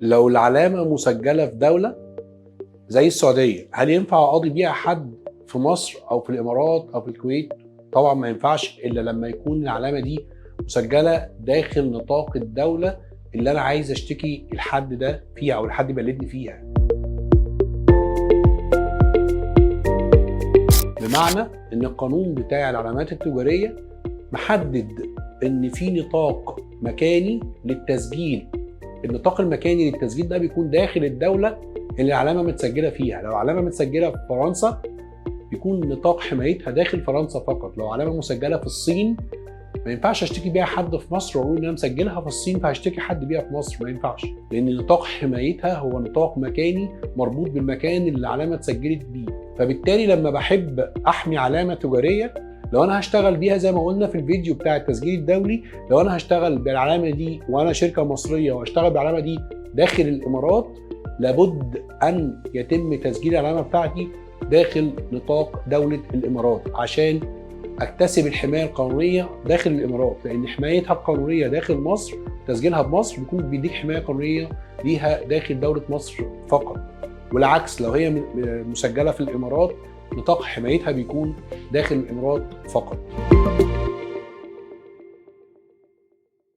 لو العلامة مسجلة في دولة زي السعودية، هل ينفع أقاضي بيها حد في مصر أو في الإمارات أو في الكويت؟ طبعا ما ينفعش إلا لما يكون العلامة دي مسجلة داخل نطاق الدولة اللي أنا عايز أشتكي الحد ده فيها أو الحد بلدني فيها. بمعنى إن القانون بتاع العلامات التجارية محدد إن في نطاق مكاني للتسجيل. النطاق المكاني للتسجيل ده بيكون داخل الدولة اللي العلامة متسجلة فيها. لو علامة متسجلة في فرنسا بيكون نطاق حمايتها داخل فرنسا فقط. لو علامة مسجلة في الصين ما ينفعش اشتكي بيها حد في مصر واقول ان انا مسجلها في الصين فهشتكي حد بيها في مصر، ما ينفعش، لان نطاق حمايتها هو نطاق مكاني مربوط بالمكان اللي العلامة اتسجلت بيه. فبالتالي لما بحب احمي علامة تجارية، لو انا هشتغل بيها زي ما قلنا في الفيديو بتاع التسجيل الدولي، لو انا هشتغل بالعلامة دي وانا شركة مصرية واشتغل بالعلامة دي داخل الامارات، لابد ان يتم تسجيل العلامة بتاعتي داخل نطاق دولة الامارات عشان اكتسب الحمايه القانونيه داخل الامارات، لان حمايتها القانونيه داخل مصر تسجيلها بمصر بيكون بيديك حمايه قانونيه ليها داخل دوله مصر فقط، والعكس لو هي مسجله في الامارات نطاق حمايتها بيكون داخل الامارات فقط.